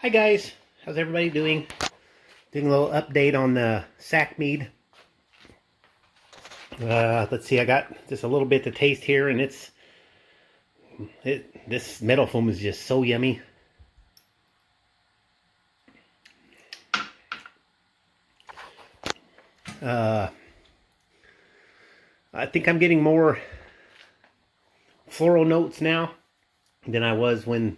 Hi guys, how's everybody doing? Doing a little update on the sack mead. Let's see, I got just a little bit to taste here, and this Meadowfoam is just so yummy. I think I'm getting more floral notes now than I was when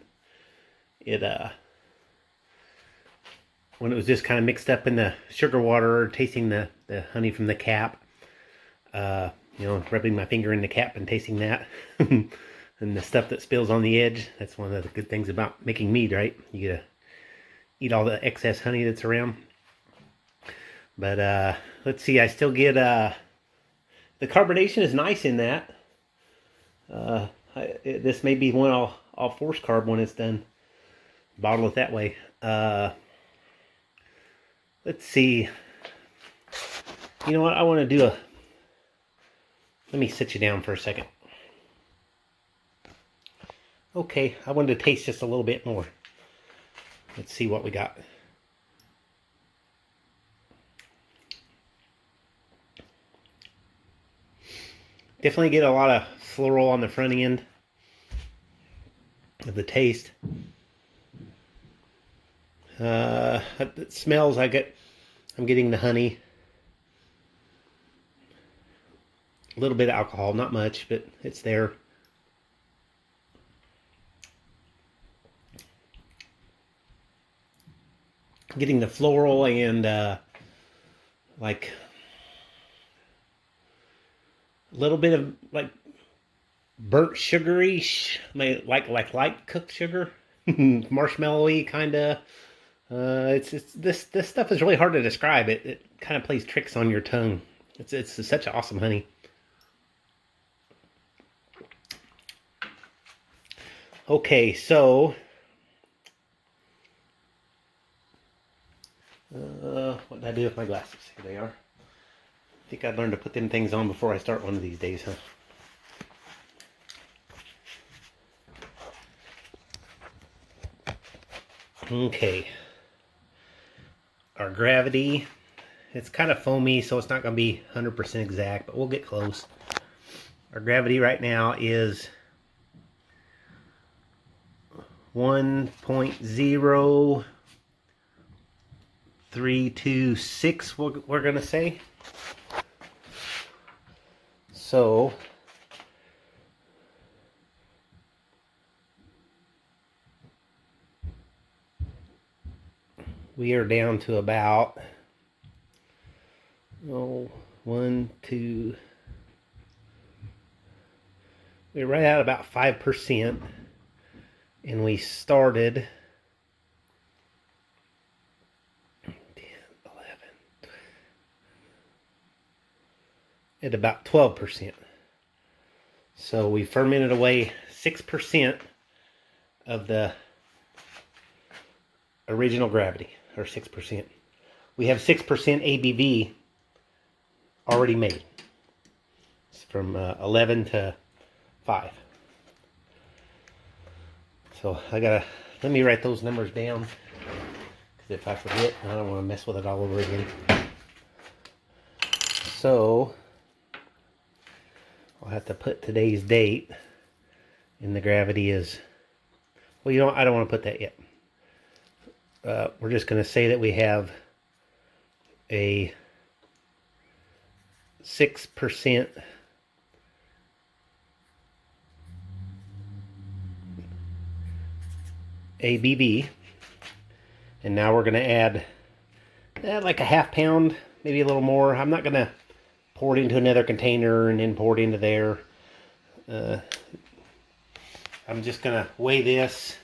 it was just kind of mixed up in the sugar water, or tasting the honey from the cap. Rubbing my finger in the cap and tasting that. And the stuff that spills on the edge. That's one of the good things about making mead, right? You get to eat all the excess honey that's around. But let's see, I still get the carbonation is nice in that. This may be one I'll force carb when it's done. Bottle it that way. Let's see. You know what? I want to do let me sit you down for a second. Okay, I wanted to taste just a little bit more. Let's see what we got. Definitely get a lot of floral on the front end of the taste. It smells like I'm getting the honey. A little bit of alcohol, not much, but it's there. Getting the floral and like a little bit of like burnt sugary, like light cooked sugar, marshmallowy kind of. It's this stuff is really hard to describe. It kind of plays tricks on your tongue. It's such awesome honey. Okay, so what did I do with my glasses? Here they are. I think I'd learn to put them things on before I start one of these days, huh? Okay. Our gravity, it's kind of foamy, so it's not going to be 100% exact, but we'll get close. Our gravity right now is 1.0326, we're going to say. So we are down to about we're right at about 5%, and we started 10, 11 at about 12%. So we fermented away 6% of the original gravity, or 6%. We have 6% ABV already made. It's from 11 to 5. So let me write those numbers down, because if I forget, I don't want to mess with it all over again. So I'll have to put today's date, and the gravity is, well, I don't want to put that yet. We're just going to say that we have a 6% ABV, and now we're going to add like a half pound, maybe a little more. I'm not going to pour it into another container and then pour it into there. I'm just going to weigh this.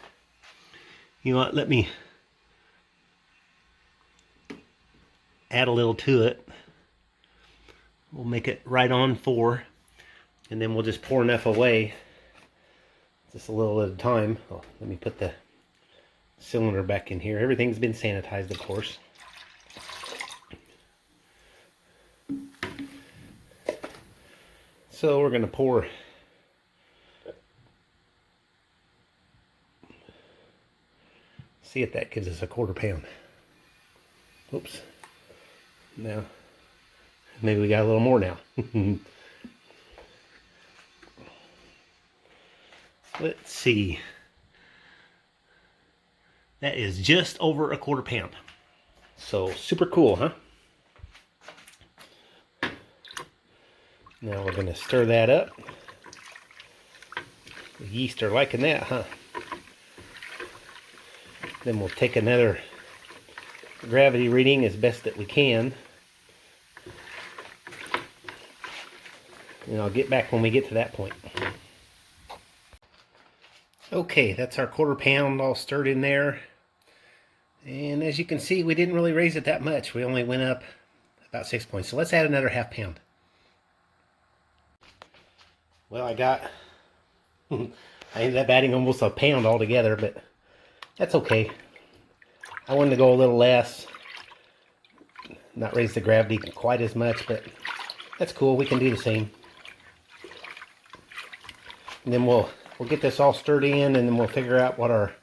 You know what, let me add a little to it. We'll make it right on 4, and then we'll just pour enough away, just a little at a time. Oh, let me put the cylinder back in here. Everything's been sanitized, of course. So we're going to pour See if that gives us a 1/4 pound. Oops. Now, maybe we got a little more now. Let's see. That is just over a 1/4 pound. So super cool, huh? Now we're going to stir that up. The yeast are liking that, huh? Then we'll take another gravity reading as best that we can. And I'll get back when we get to that point. Okay, that's our 1/4 pound all stirred in there. And as you can see, we didn't really raise it that much. We only went up about 6 points. So let's add another 1/2 pound. Well, I ended up adding almost a pound altogether, but that's okay. I wanted to go a little less, not raise the gravity quite as much, but that's cool. We can do the same. And then we'll get this all stirred in, and then we'll figure out what our,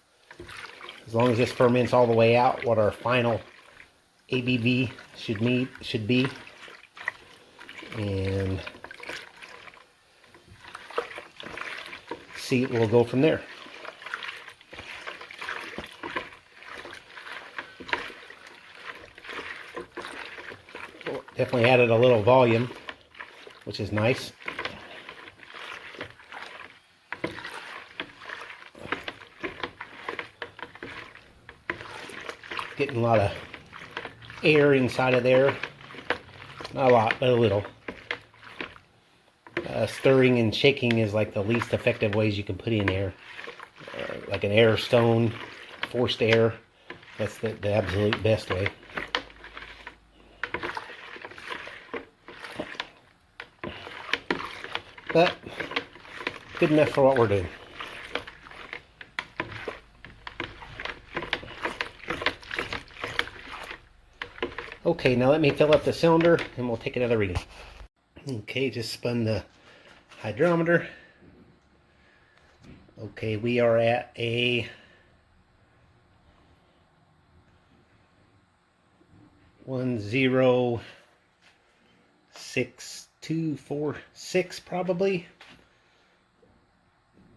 as long as this ferments all the way out, what our final ABV should be. And see, we'll go from there. Definitely added a little volume, which is nice. Getting a lot of air inside of there. Not a lot, but a little. Stirring and shaking is like the least effective ways you can put in air. Like an air stone, forced air. That's the absolute best way. But good enough for what we're doing. Okay, now let me fill up the cylinder and we'll take another reading. Okay, just spun the hydrometer. Okay, we are at a 106,246 probably,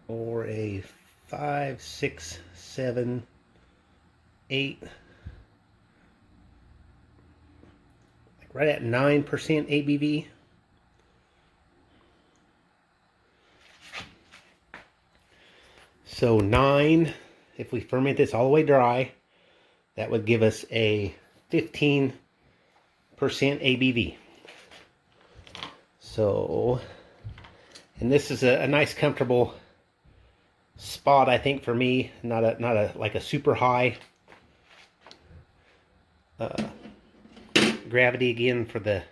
or a 5,6,7,8, like right at 9% ABV. So 9, if we ferment this all the way dry, that would give us a 15% ABV. So, and this is a nice comfortable spot, I think, for me. Not a like a super high gravity again for the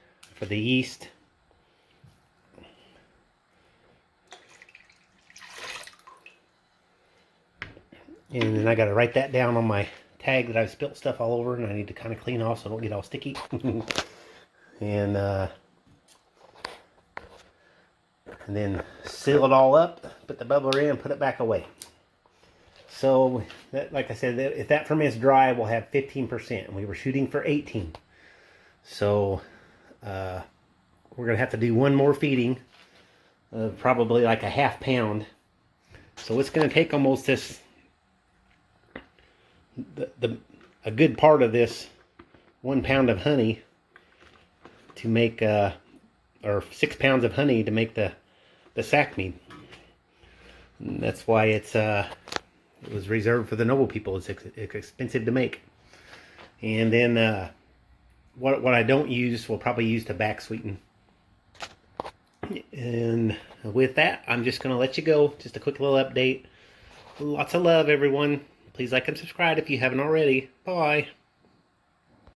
yeast. And then I got to write that down on my tag that I've spilt stuff all over, and I need to kind of clean off so I don't get all sticky. And then seal it all up, put the bubbler in, and put it back away. So, that, like I said, if that ferments dry, we'll have 15%. And we were shooting for 18. So, we're going to have to do one more feeding, probably like a 1/2 pound. So it's going to take almost this, a good part of this 1 pound of honey to make, or 6 pounds of honey to make the sack mead. And that's why it was reserved for the noble people. It's expensive to make. And then what I don't use, we'll probably use to back sweeten. And with that, I'm just going to let you go. Just a quick little update. Lots of love, everyone. Please like and subscribe if you haven't already. Bye.